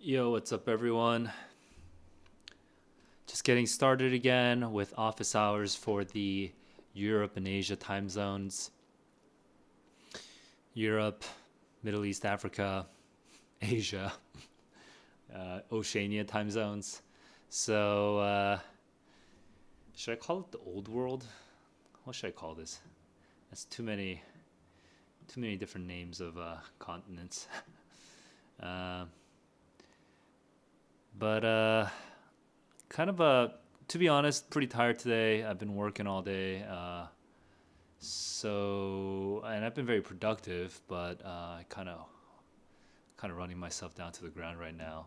Yo, what's up, everyone? Just getting started again with office hours for the Europe and Asia time zones. Europe, Middle East, Africa, Asia, Oceania time zones. So, should I call it the old world? What should I call this? That's too many different names of continents. uh, but kind of to be honest, pretty tired today. I've been working all day. And I've been very productive, but kind of running myself down to the ground right now.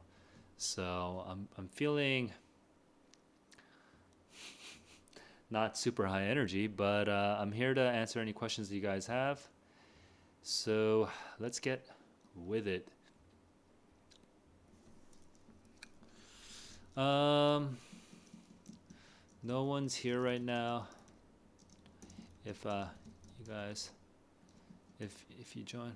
So I'm feeling not super high energy, but I'm here to answer any questions that you guys have. So let's get with it. No one's here right now. If you guys, if you join.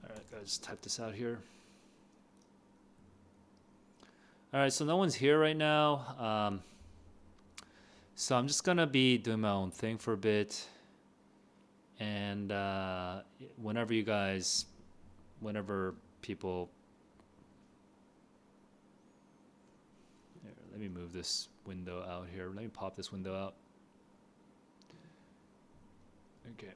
All right, guys, type this out here. All right, so no one's here right now. So I'm just gonna be doing my own thing for a bit, and whenever people, here, let me move this window out here. Let me pop this window out. Okay.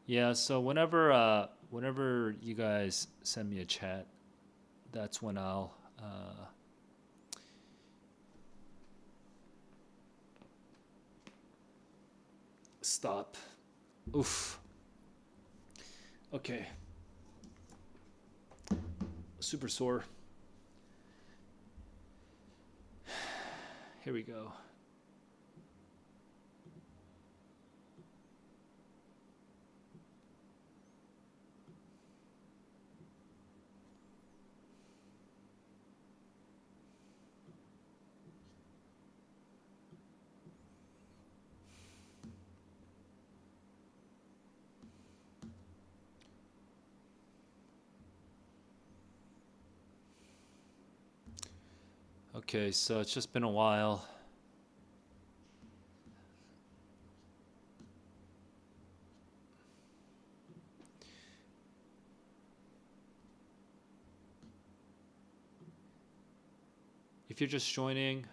Yeah. So whenever you guys send me a chat, that's when I'll stop. Oof. Okay. Super sore. Here we go. Okay, so it's just been a while. If you're just joining,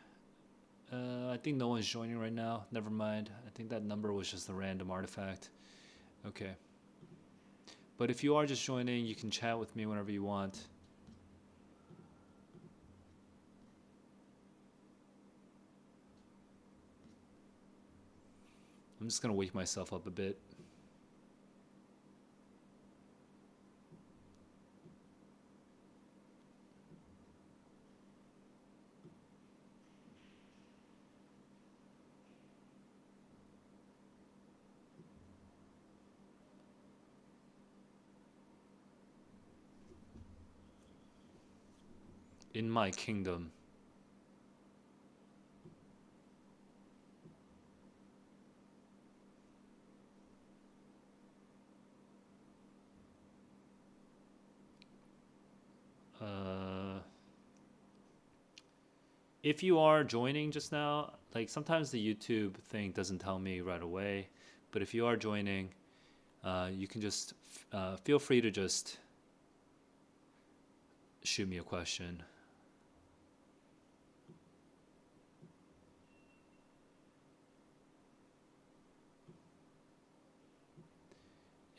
I think no one's joining right now. Never mind. I think that number was just a random artifact. Okay. But if you are just joining, you can chat with me whenever you want. I'm just gonna wake myself up a bit. In my kingdom. If you are joining just now, like sometimes the YouTube thing doesn't tell me right away, but if you are joining, you can just feel free to just shoot me a question.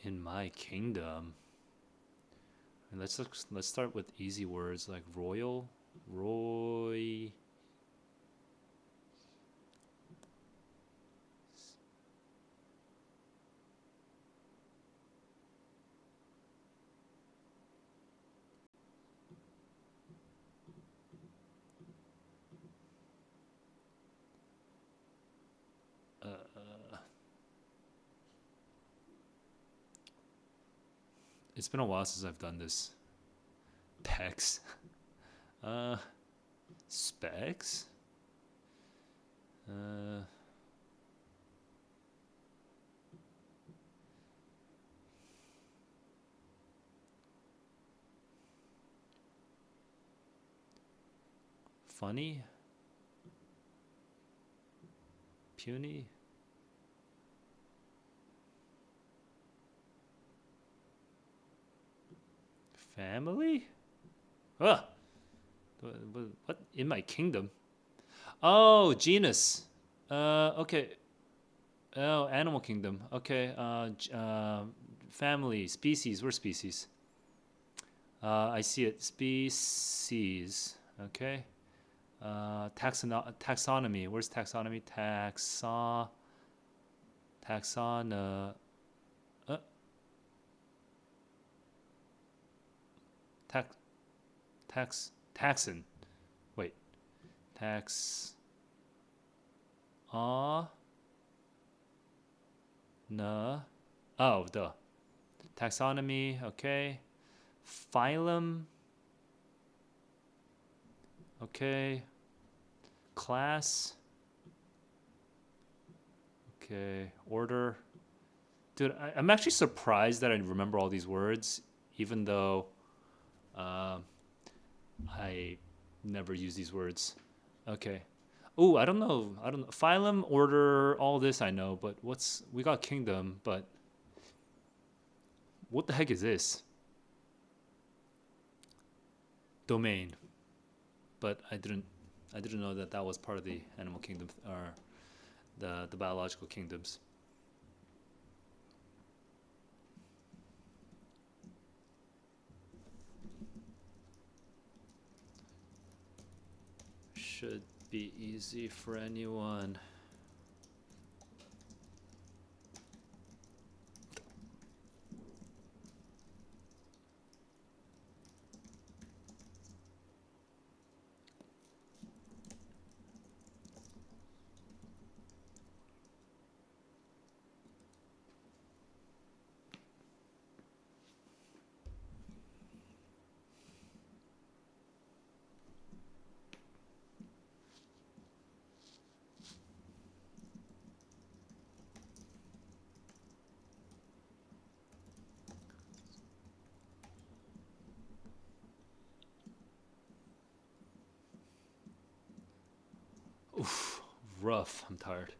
In my kingdom. And let's start with easy words like royal, Roy. It's been a while since I've done this. Pecs. Specs. Funny. Puny. Family? Ugh. What? In my kingdom? Oh, genus. Okay. Oh, animal kingdom. Okay. Family, species. We're species. I see it. Species. Okay. Taxonomy. Where's taxonomy? Taxon. Uh, tax. Taxon. Wait. Tax. Na. Oh, duh. Taxonomy. Okay. Phylum. Okay. Class. Okay. Order. Dude, I'm actually surprised that I remember all these words, even though I never use these words. Okay. Oh, I don't know. I don't know. Phylum, order, all this I know, but we got kingdom, but what the heck is this? Domain. But I didn't know that that was part of the animal kingdom or the biological kingdoms. Should be easy for anyone. Oof, rough. I'm tired.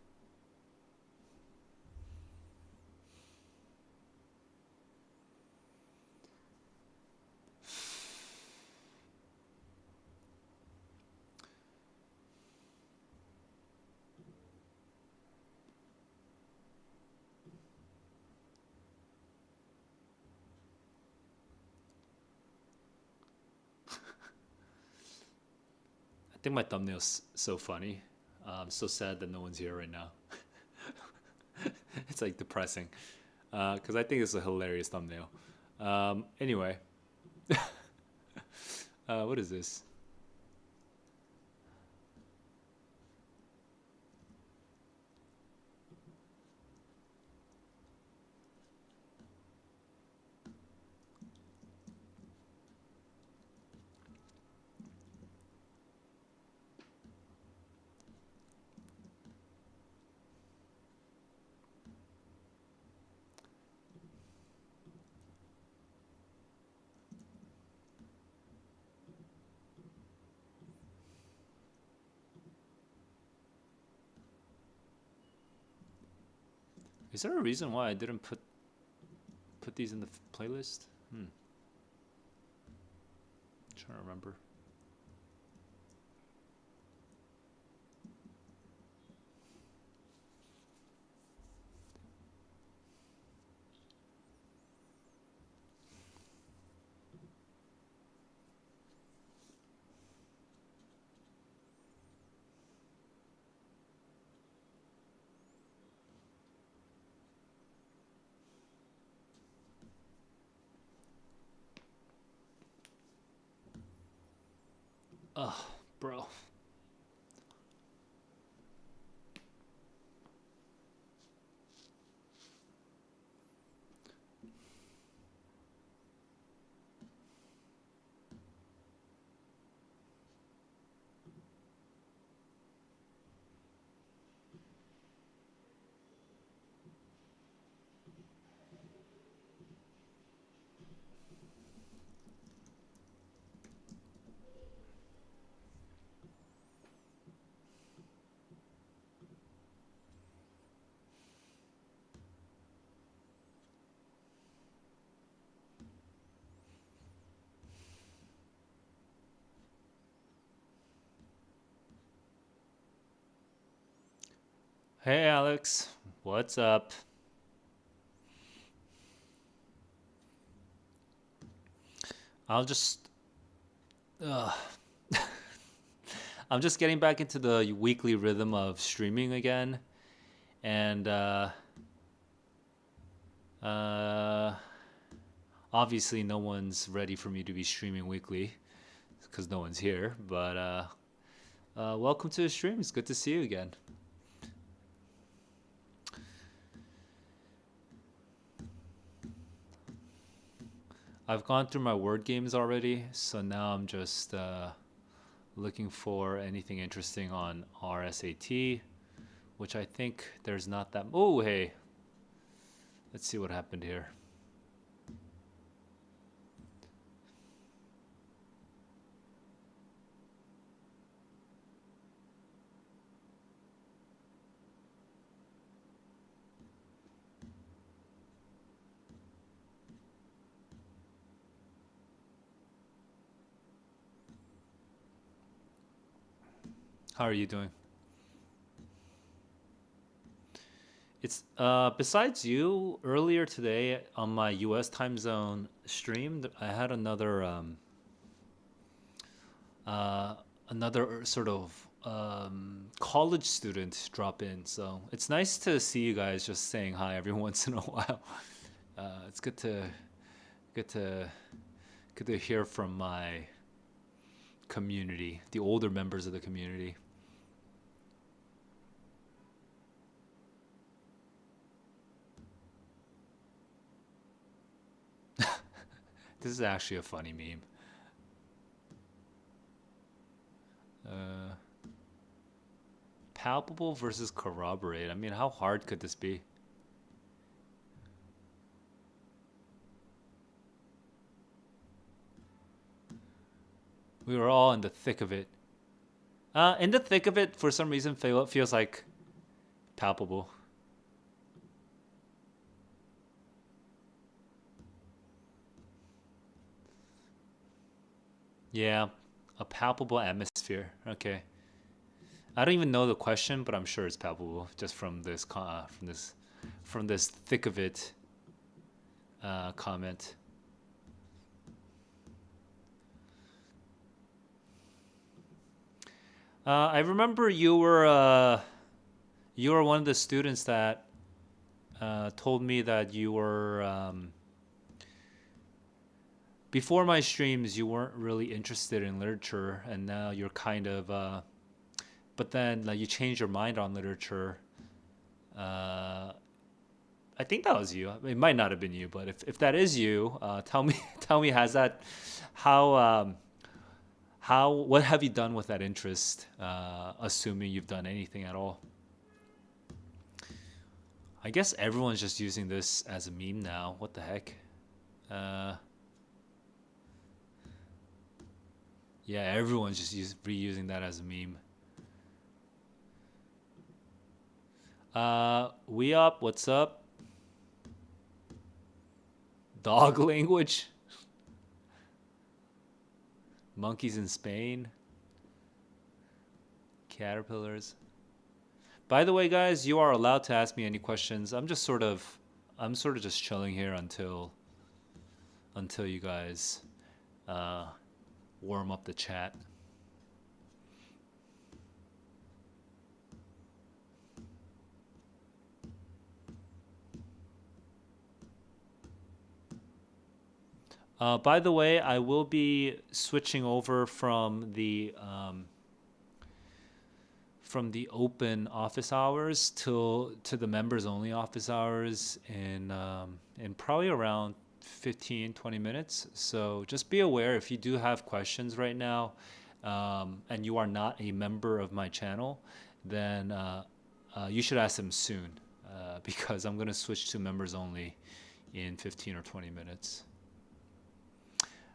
I think my thumbnail's so funny. I'm so sad that no one's here right now. It's like depressing because I think it's a hilarious thumbnail. Anyway, what is this? Is there a reason why I didn't put these in the playlist? Trying to remember. Ugh, bro. Hey Alex, what's up? I'll just uh, I'm just getting back into the weekly rhythm of streaming again, and uh, obviously no one's ready for me to be streaming weekly because no one's here. But welcome to the stream. It's good to see you again. I've gone through my word games already, so now I'm just looking for anything interesting on RSAT, which I think there's not that. Oh, hey, let's see what happened here. How are you doing? It's besides you earlier today on my US time zone stream, I had uh, another sort of college student drop in. So it's nice to see you guys just saying hi every once in a while. It's good to good to hear from my community, the older members of the community. This is actually a funny meme. Uh, Palpable versus corroborate. I mean, how hard could this be? We were all in the thick of it. In the thick of it, for some reason, feels like palpable. Yeah, a palpable atmosphere. Okay. I don't even know the question, but I'm sure it's palpable just from from this thick of it comment. I remember you were one of the students that told me that you were before my streams you weren't really interested in literature, and now you're kind of but then like you changed your mind on literature. Uh, I think that was you. It might not have been you, but if that is you, tell me tell me has that how how what have you done with that interest? Assuming you've done anything at all. I guess everyone's just using this as a meme now. What the heck? Uh, yeah, everyone's just reusing that as a meme. We up? What's up? Dog language? Monkeys in Spain? Caterpillars? By the way, guys, you are allowed to ask me any questions. I'm sort of just chilling here until you guys uh, warm up the chat. By the way, I will be switching over from the open office hours to the members only office hours in probably around 15-20 minutes. So just be aware if you do have questions right now, and you are not a member of my channel, then you should ask them soon, because I'm gonna switch to members only in 15 or 20 minutes.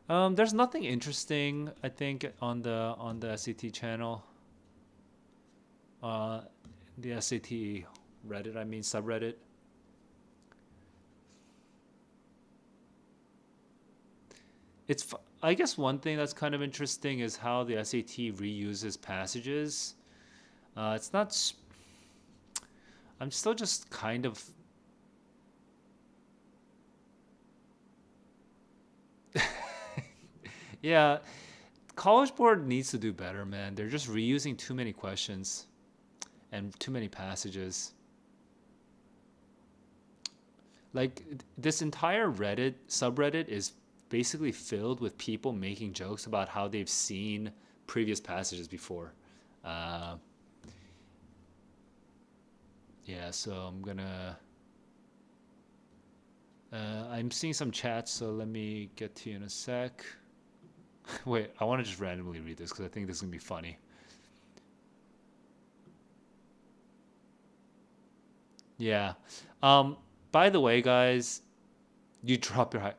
There's nothing interesting, I think, on the SAT channel. Uh, the SAT Reddit, I mean subreddit. I guess one thing that's kind of interesting is how the SAT reuses passages. It's not. I'm still just kind of yeah. College Board needs to do better, man. They're just reusing too many questions and too many passages. Like this entire Reddit subreddit is basically filled with people making jokes about how they've seen previous passages before. Uh, yeah, so I'm seeing some chats, so let me get to you in a sec. Wait, I want to just randomly read this because I think this is gonna be funny. Yeah. Um, by the way, guys, you drop your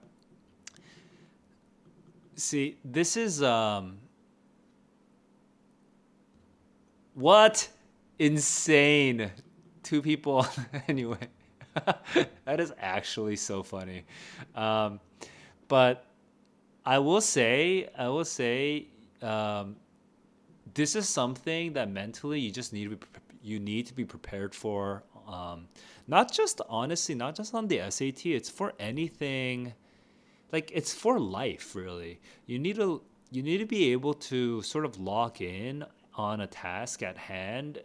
See, this is what? Insane. Two people anyway. That is actually so funny. Um, but I will say, um, this is something that mentally you just need to you need to be prepared for. Not just honestly, not just on the SAT. It's for anything. Like it's for life, really. You need to be able to sort of lock in on a task at hand,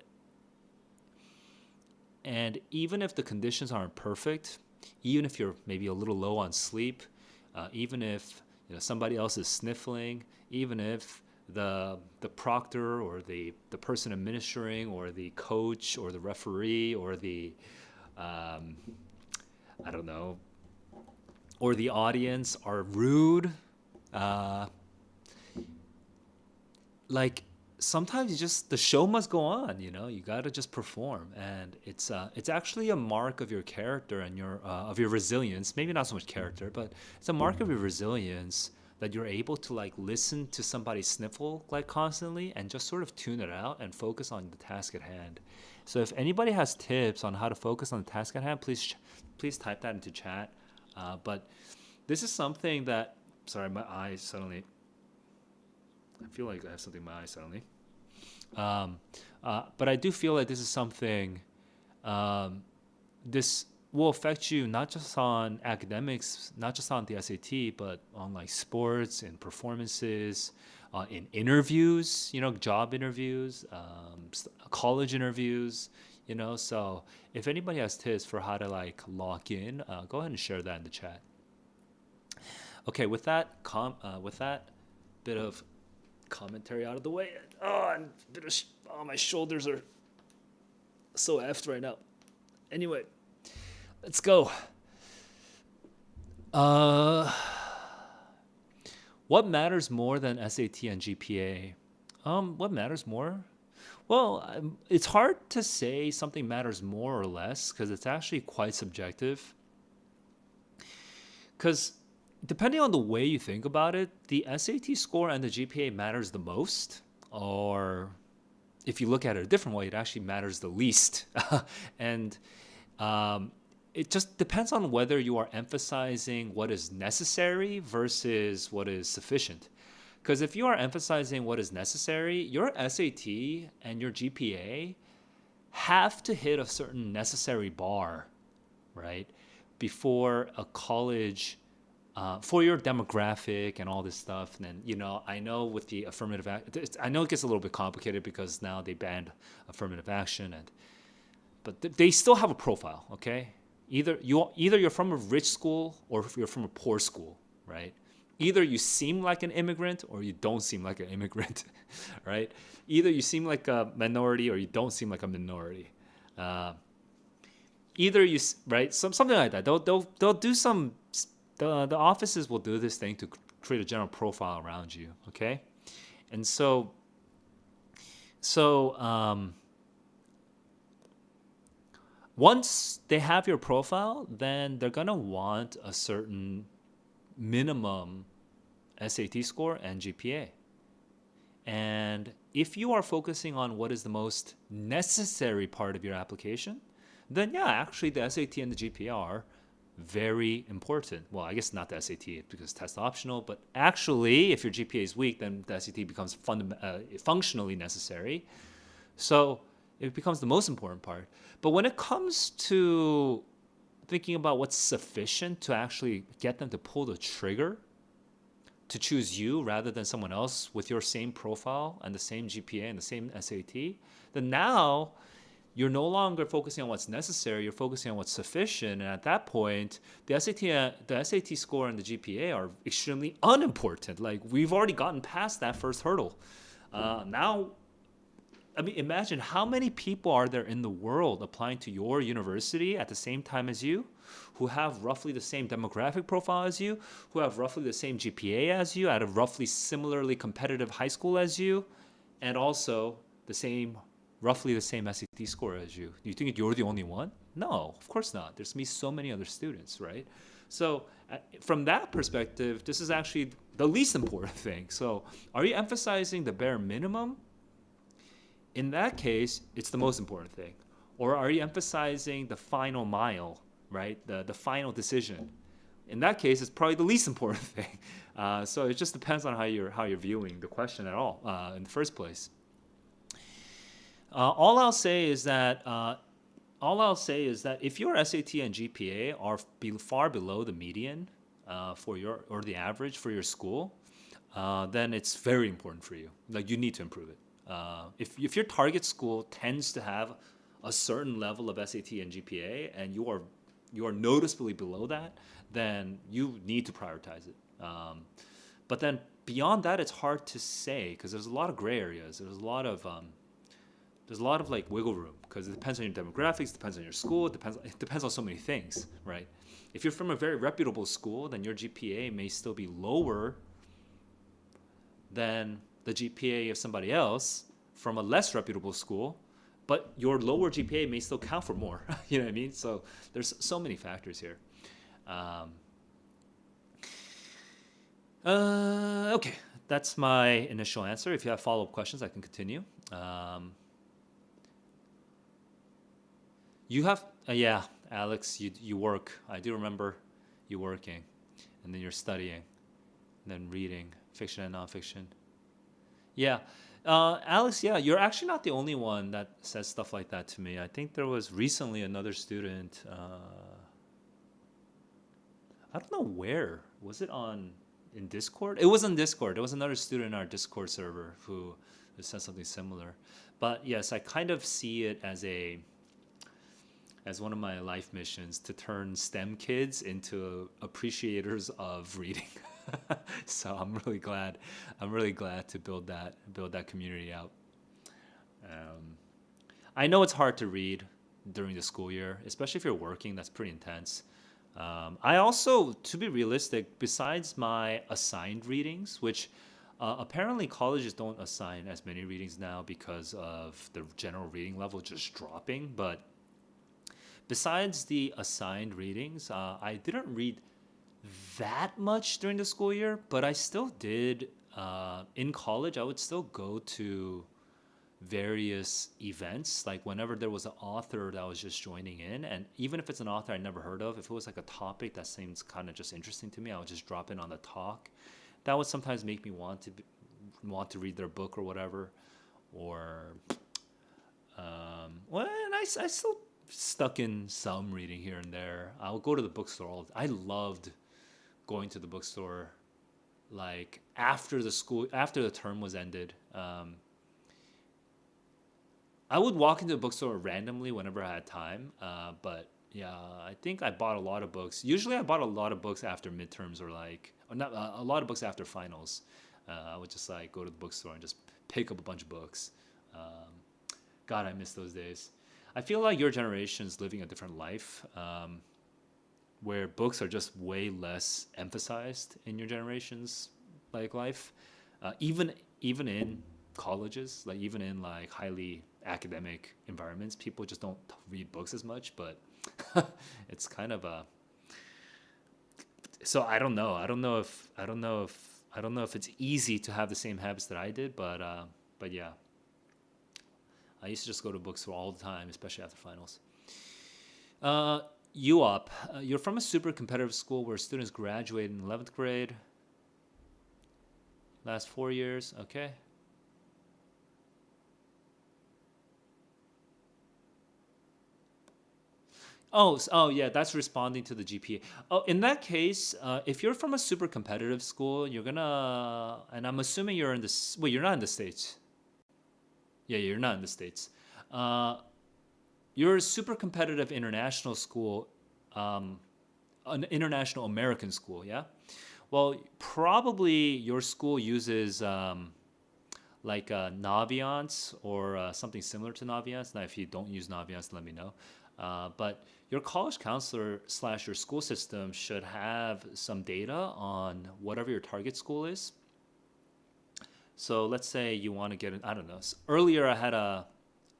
and even if the conditions aren't perfect, even if you're maybe a little low on sleep, even if somebody else is sniffling, even if the proctor or the person administering or the coach or the referee or the um, I don't know, or the audience are rude, uh, like sometimes you just the show must go on. You got to just perform, and it's actually a mark of your character and your of your resilience. Maybe not so much character, but it's a mark of your resilience that you're able to like listen to somebody sniffle like constantly and just sort of tune it out and focus on the task at hand. So if anybody has tips on how to focus on the task at hand, please type that into chat. But this is something that, sorry, my eyes suddenly, I feel like I have something in my eyes suddenly. Um, but I do feel like this is something, um, this will affect you not just on academics, not just on the SAT, but on like sports and performances, in interviews, job interviews, college interviews. So if anybody has tips for how to like lock in, go ahead and share that in the chat. Okay, with that bit of commentary out of the way. Oh, and my shoulders are so effed right now. Anyway, let's go. Uh, what matters more than SAT and GPA? What matters more? Well, it's hard to say something matters more or less because it's actually quite subjective. Because depending on the way you think about it, the SAT score and the GPA matters the most, or if you look at it a different way, it actually matters the least. And um, it just depends on whether you are emphasizing what is necessary versus what is sufficient. Because if you are emphasizing what is necessary, your SAT and your GPA have to hit a certain necessary bar, right? Before a college, for your demographic and all this stuff. And then, I know with the affirmative act, I know it gets a little bit complicated because now they banned affirmative action, but they still have a profile, okay? Either you're from a rich school or if you're from a poor school, right? Either you seem like an immigrant or you don't seem like an immigrant, right? Either you seem like a minority or you don't seem like a minority. Uh, either right, something like that. They'll do some. The offices will do this thing to create a general profile around you, okay? And so once they have your profile, then they're gonna want a certain minimum SAT score and GPA. And if you are focusing on what is the most necessary part of your application, then yeah, actually the SAT and the GPA are very important. Well, I guess not the SAT because test optional, but actually, if your GPA is weak, then the SAT becomes functionally necessary. So It becomes the most important part. But when it comes to thinking about what's sufficient to actually get them to pull the trigger to choose you rather than someone else with your same profile and the same GPA and the same SAT, then now you're no longer focusing on what's necessary. You're focusing on what's sufficient. And at that point, the SAT score and the GPA are extremely unimportant. Like we've already gotten past that first hurdle. Now, I mean, imagine how many people are there in the world applying to your university at the same time as you, who have roughly the same demographic profile as you, who have roughly the same GPA as you, at a roughly similarly competitive high school as you, and also roughly the same SAT score as you. Do you think you're the only one? No, of course not. There's gonna be so many other students, right? So from that perspective, this is actually the least important thing. So are you emphasizing the bare minimum? In that case, it's the most important thing. Or are you emphasizing the final mile, right? The final decision. In that case, it's probably the least important thing. So it just depends on how you're viewing the question at all in the first place. All I'll say is that if your SAT and GPA are far below the median or the average for your school, then it's very important for you. Like you need to improve it. If your target school tends to have a certain level of SAT and GPA, and you are noticeably below that, then you need to prioritize it. But then beyond that, it's hard to say because there's a lot of gray areas. There's a lot of like wiggle room because it depends on your demographics, depends on your school, it depends on so many things, right? If you're from a very reputable school, then your GPA may still be lower than the GPA of somebody else from a less reputable school, but your lower GPA may still count for more. You know what I mean? So there's so many factors here. Okay, that's my initial answer. If you have follow-up questions, I can continue. You have, yeah, Alex, you work. I do remember you working, and then you're studying, and then reading fiction and nonfiction. Yeah, Alex, yeah, you're actually not the only one that says stuff like that to me. I think there was recently another student. I don't know where. Was it in Discord? It was on Discord. There was another student in our Discord server who said something similar. But yes, I kind of see it as one of my life missions to turn STEM kids into appreciators of reading. So I'm really glad to build that community out. I know it's hard to read during the school year, especially if you're working. That's pretty intense. I also, to be realistic, besides my assigned readings, which apparently colleges don't assign as many readings now because of the general reading level just dropping, but besides the assigned readings, I didn't read that much during the school year, but I still did. In college, I would still go to various events. Like whenever there was an author that was just joining in, and even if it's an author I never heard of, if it was like a topic that seems kind of just interesting to me, I would just drop in on the talk. That would sometimes make me want to read their book or whatever. Or, well, and I still stuck in some reading here and there. I would go to the bookstore. I loved going to the bookstore, like after the term was ended. I would walk into the bookstore randomly whenever I had time. But yeah, I think I bought a lot of books. Usually I bought a lot of books after midterms or not a lot of books after finals. I would just like go to the bookstore and just pick up a bunch of books. God, I miss those days. I feel like your generation's living a different life, where books are just way less emphasized in your generation's like life, even in colleges, like even in like highly academic environments, people just don't read books as much. But it's kind of a. So I don't know if it's easy to have the same habits that I did, but yeah. I used to just go to bookstore all the time, especially after finals. You're from a super competitive school where students graduate in 11th grade. Last 4 years, okay. Oh yeah, that's responding to the GPA. Oh, in that case, if you're from a super competitive school, you're gonna, and I'm assuming you're in this. Well, you're not in the states. Yeah, you're not in the states. Uh, you're a super competitive international school, um, an international American school. Yeah. Well, probably your school uses like Naviance or something similar to Naviance. Now, if you don't use Naviance, let me know. But your college counselor slash your school system should have some data on whatever your target school is. So let's say you want to get an, I don't know. Earlier, I had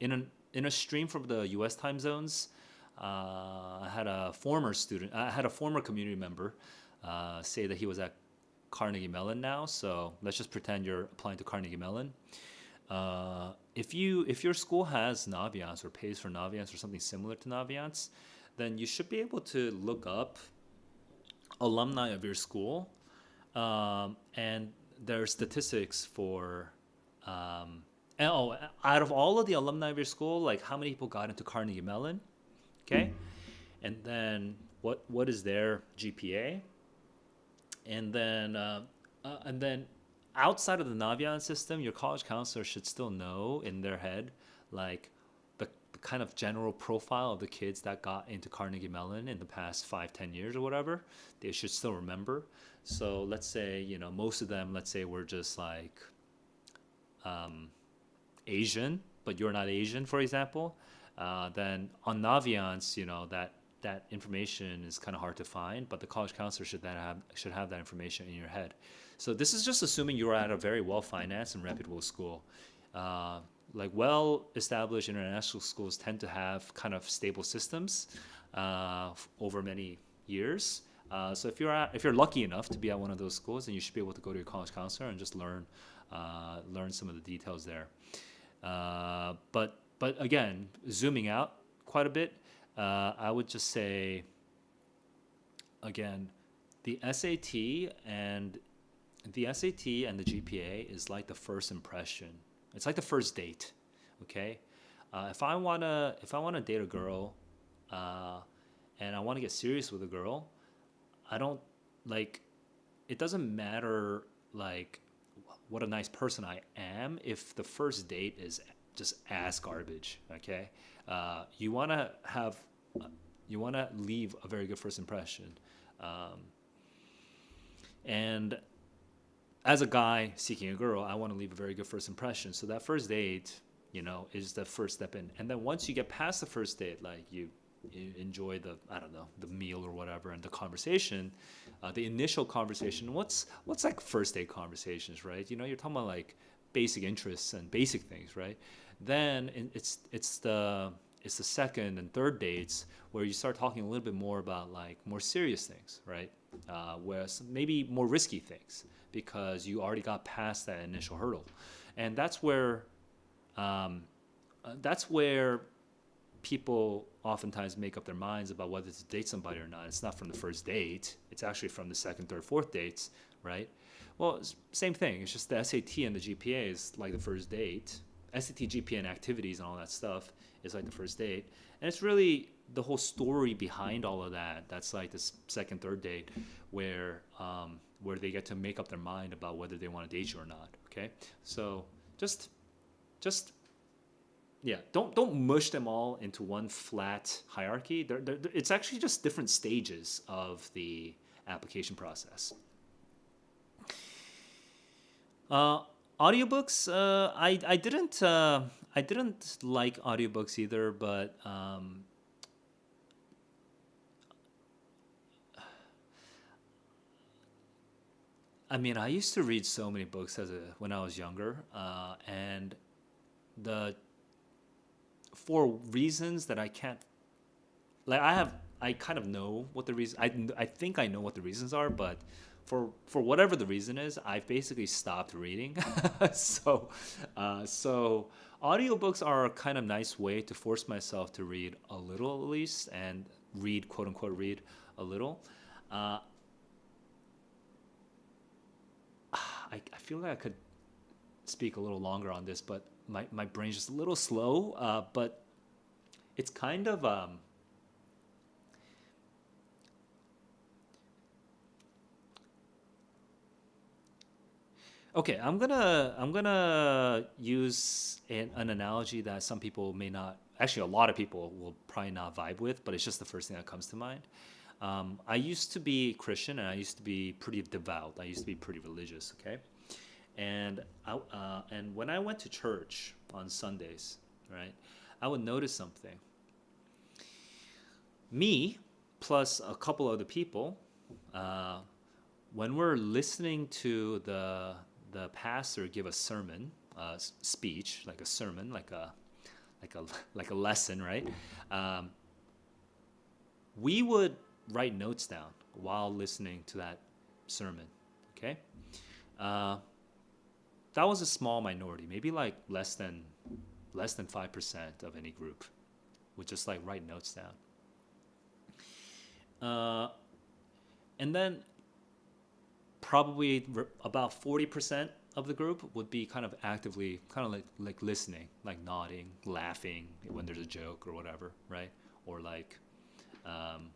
in a stream from the U.S. time zones. I had a former student. I had a former community member say that he was at Carnegie Mellon now. So let's just pretend you're applying to Carnegie Mellon. If your school has Naviance or pays for Naviance or something similar to Naviance, then you should be able to look up alumni of your school, and there are statistics for and, oh, out of all of the alumni of your school, like how many people got into Carnegie Mellon, okay, and then what is their GPA, and then outside of the Naviance system, your college counselor should still know in their head, like the kind of general profile of the kids that got into Carnegie Mellon in the past 5, 10 years or whatever. They should still remember. So let's say most of them, let's say, were just like Asian, but you're not Asian, for example. Then on Naviance, that information is kind of hard to find, but the college counselor should have that information in your head. So this is just assuming you're at a very well financed and reputable school. Like well established international schools tend to have kind of stable systems over many years. So if you're lucky enough to be at one of those schools, then you should be able to go to your college counselor and just learn some of the details there. But again, zooming out quite a bit, I would just say again, the SAT and the GPA is like the first impression. It's like the first date. Okay, if I wanna date a girl, and I want to get serious with a girl, I don't like. It doesn't matter like what a nice person I am if the first date is just ass garbage. Okay, you want to have you want to leave a very good first impression, um, and as a guy seeking a girl, I want to leave a very good first impression. So that first date, is the first step in. And then once you get past the first date, like you enjoy the, I don't know, the meal or whatever, and the conversation, the initial conversation. What's like first date conversations, right? You're talking about like basic interests and basic things, right? Then it's the second and third dates where you start talking a little bit more about like more serious things, right? Whereas maybe more risky things because you already got past that initial hurdle, and that's where people oftentimes make up their minds about whether to date somebody or not. It's not from the first date; it's actually from the second, third, fourth dates, right? Well, same thing. It's just the SAT and the GPA is like the first date. SAT, GPA, and activities and all that stuff is like the first date, and it's really the whole story behind all of that. That's like the second, third date, where they get to make up their mind about whether they want to date you or not. Okay, so just yeah, don't mush them all into one flat hierarchy. It's actually just different stages of the application process. Uh, Audiobooks. I didn't like audiobooks either, but I mean, I used to read so many books when I was younger, and the for reasons that I can't like I kind of know what the reason I think I know what the reasons are, but for whatever the reason is, I've basically stopped reading. So audiobooks are a kind of nice way to force myself to read a little at least, and read, quote unquote, read a little. uh, I feel like I could speak a little longer on this, but my brain's just a little slow. But it's kind of Okay, I'm gonna use an analogy that some people may not. Actually, a lot of people will probably not vibe with, but it's just the first thing that comes to mind. I used to be Christian, and I used to be pretty devout. I used to be pretty religious. Okay, and when I went to church on Sundays, right, I would notice something. Me plus a couple other people, uh, when we're listening to the pastor give a sermon, speech, like a sermon, like a like a lesson, right? Um, we would write notes down while listening to that sermon. Okay, uh, that was a small minority, maybe like less than 5% of any group would just like write notes down. Uh, and then probably about 40% of the group would be kind of actively kind of like listening, like nodding, laughing when there's a joke or whatever, right? Or um,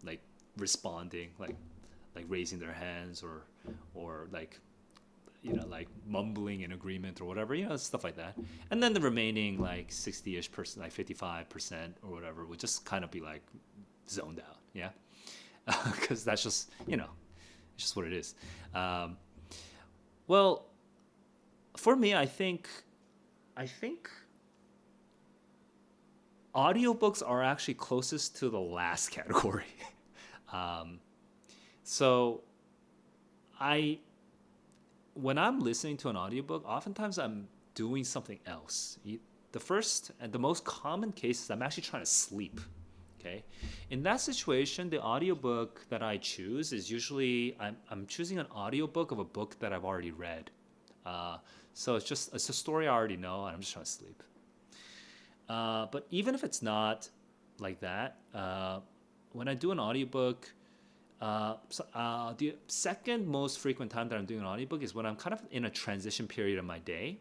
like responding, like raising their hands, or like like mumbling in agreement or whatever, stuff like that. And then the remaining like 60ish percent, like 55% or whatever, would just kind of be like zoned out, yeah, because that's just it's just what it is. Um, well, for me, I think audiobooks are actually closest to the last category. um, so I when I'm listening to an audiobook, oftentimes I'm doing something else. The first and the most common case is I'm actually trying to sleep. Okay. In that situation, the audiobook that I choose is usually I'm choosing an audiobook of a book that I've already read. Uh, so it's a story I already know, and I'm just trying to sleep. But even if it's not like that, when I do an audiobook, the second most frequent time that I'm doing an audiobook is when I'm kind of in a transition period of my day.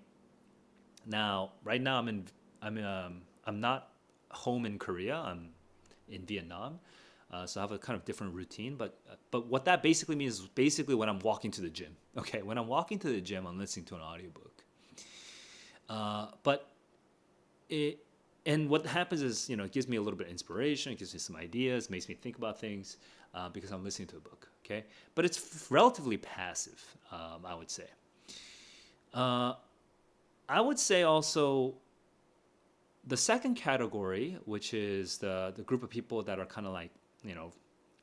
Now, right now I'm not home in Korea. I'm in Vietnam, so I have a kind of different routine. But what that basically means is basically when I'm walking to the gym. Okay, when I'm walking to the gym, I'm listening to an audiobook. But it and what happens is it gives me a little bit of inspiration. It gives me some ideas, makes me think about things because I'm listening to a book. Okay, but it's relatively passive, I would say. Uh, I would say also the second category, which is the group of people that are kind of like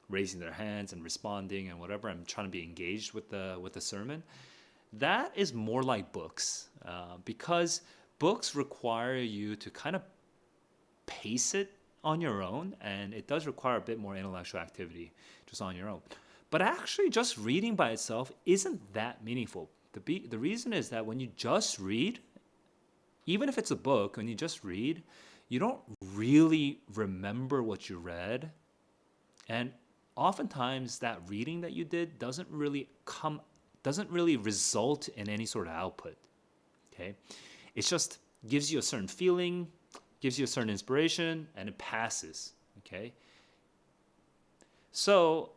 raising their hands and responding and whatever. I'm trying to be engaged with the sermon. That is more like books, because books require you to kind of pace it on your own, and it does require a bit more intellectual activity just on your own. But actually, just reading by itself isn't that meaningful. The reason is that when you just read, even if it's a book, when you just read, you don't really remember what you read. And oftentimes that reading that you did doesn't really result in any sort of output. Okay? It just gives you a certain feeling, gives you a certain inspiration, and it passes. Okay? So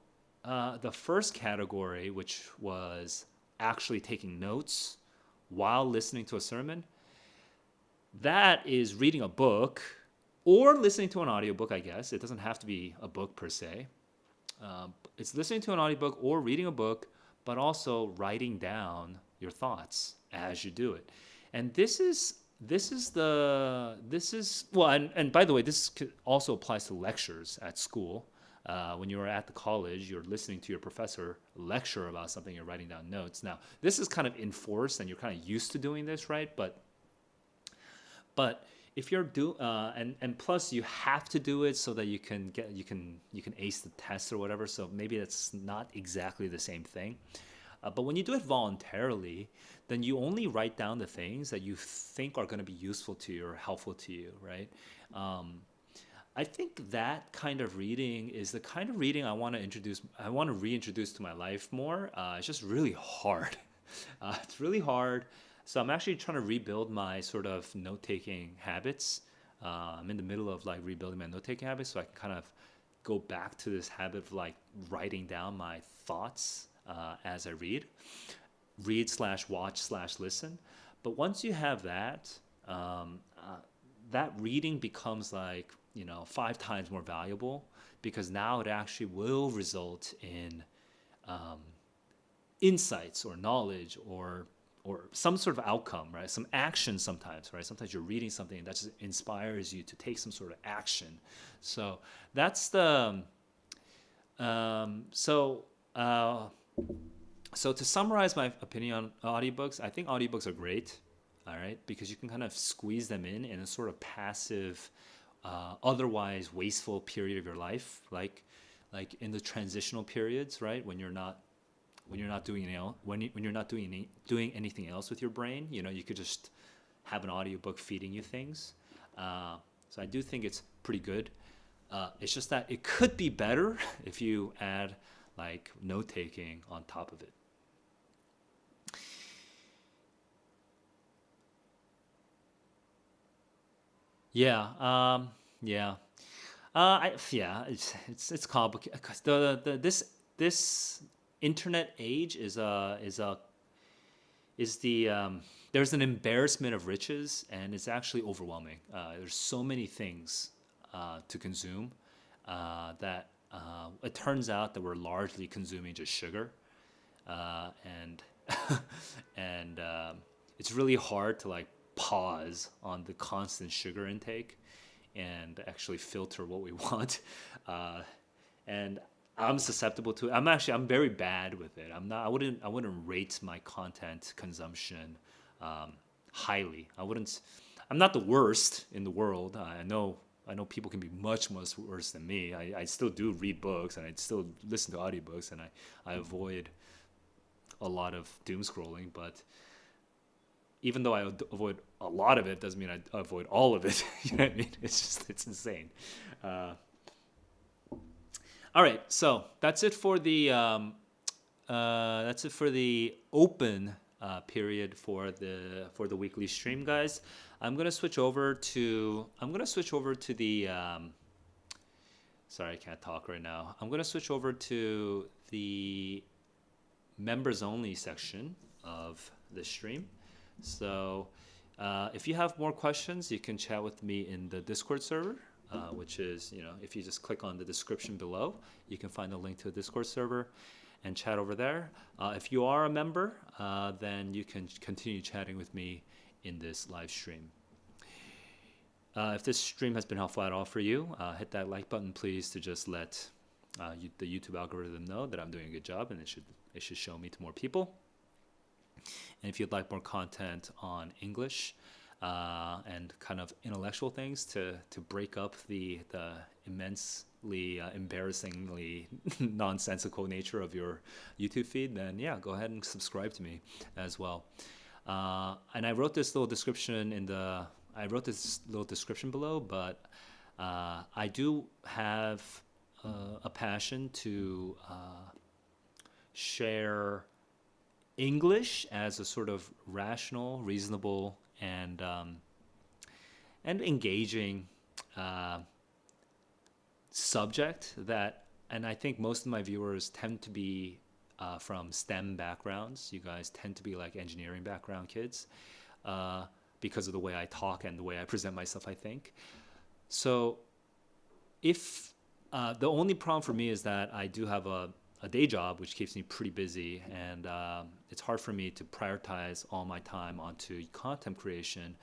the first category, which was actually taking notes while listening to a sermon, that is reading a book or listening to an audiobook, I guess. It doesn't have to be a book per se. It's listening to an audiobook or reading a book, but also writing down your thoughts as you do it. And this is well, and by the way, this also applies to lectures at school. When you're at the college, you're listening to your professor lecture about something, you're writing down notes. Now, this is kind of enforced, and you're kind of used to doing this, right? But if you're and plus you have to do it so that you can ace the test or whatever. So maybe that's not exactly the same thing. But when you do it voluntarily, then you only write down the things that you think are going to be useful to you or helpful to you, right? I think that kind of reading is the kind of reading I want to introduce. I want to reintroduce to my life more. It's just really hard. It's really hard. So I'm actually trying to rebuild my sort of note-taking habits. I'm in the middle of like rebuilding my note-taking habits, so I can kind of go back to this habit of like writing down my thoughts as I read. read slash watch slash listen. But once you have that, that reading becomes like, 5 times more valuable, because now it actually will result in insights or knowledge or some sort of outcome, right? Some action sometimes, right? Sometimes you're reading something that just inspires you to take some sort of action. So that's the so so to summarize my opinion on audiobooks, I think audiobooks are great, all right, because you can kind of squeeze them in a sort of passive, otherwise wasteful period of your life, like in the transitional periods, right, when you're not doing when you're not doing anything else with your brain, you could just have an audiobook feeding you things. So I do think it's pretty good. It's just that it could be better if you add like note taking on top of it. Yeah, yeah. Yeah, it's complicated because this internet age is the there's an embarrassment of riches, and it's actually overwhelming. There's so many things to consume that it turns out that we're largely consuming just sugar, and and it's really hard to like pause on the constant sugar intake and actually filter what we want. And I'm susceptible to it. I'm very bad with it. I wouldn't rate my content consumption highly. I'm not the worst in the world. I know people can be much worse than me. I still do read books, and I still listen to audiobooks, and I avoid a lot of doom scrolling. But even though I avoid a lot of it, doesn't mean I avoid all of it. You know what I mean? It's insane. Uh, all right, so that's it for the open period for the weekly stream, guys. I'm gonna switch over to the. Sorry, I can't talk right now. I'm gonna switch over to the members only section of the stream. So if you have more questions, you can chat with me in the Discord server, which is, if you just click on the description below, you can find a link to the Discord server and chat over there. If you are a member, then you can continue chatting with me in this live stream. If this stream has been helpful at all for you, hit that like button, please, to just let the YouTube algorithm know that I'm doing a good job, and it should show me to more people. And if you'd like more content on English and kind of intellectual things to break up the immensely embarrassingly nonsensical nature of your YouTube feed, then yeah, go ahead and subscribe to me as well. And I wrote this little description below, but I do have a passion to share English as a sort of rational, reasonable, and engaging subject and I think most of my viewers tend to be from STEM backgrounds. You guys tend to be like engineering background kids because of the way I talk and the way I present myself, I think. So if the only problem for me is that I do have a day job, which keeps me pretty busy, and it's hard for me to prioritize all my time onto content creation.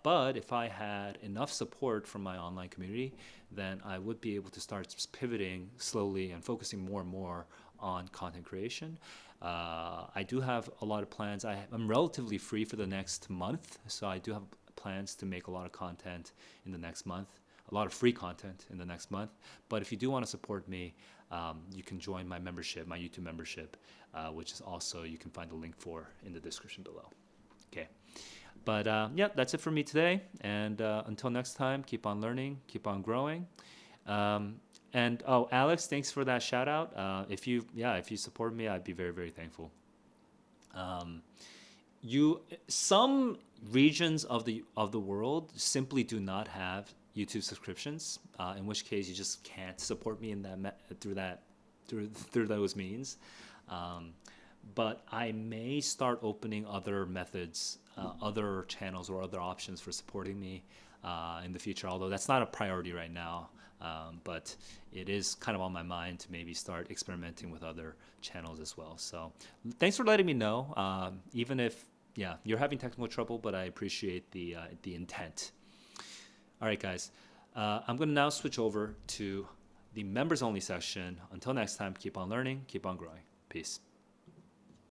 But if I had enough support from my online community, then I would be able to start pivoting slowly and focusing more and more on content creation. I do have a lot of plans. I'm relatively free for the next month, so I do have plans to make a lot of content in the next month, a lot of free content in the next month. But if you do want to support me, you can join my membership, my YouTube membership, which is also, you can find the link for in the description below. Okay. But yeah, that's it for me today. And until next time, keep on learning, keep on growing. And oh, Alex, thanks for that shout out. If you support me, I'd be very, very thankful. Some regions of the world simply do not have YouTube subscriptions, in which case you just can't support me in through those means. but I may start opening other methods, other channels, or other options for supporting me in the future. Although that's not a priority right now, but it is kind of on my mind to maybe start experimenting with other channels as well. So thanks for letting me know. Even if yeah you're having technical trouble, but I appreciate the intent. All right, guys. I'm going to now switch over to the members only section. Until next time, keep on learning, keep on growing. Peace.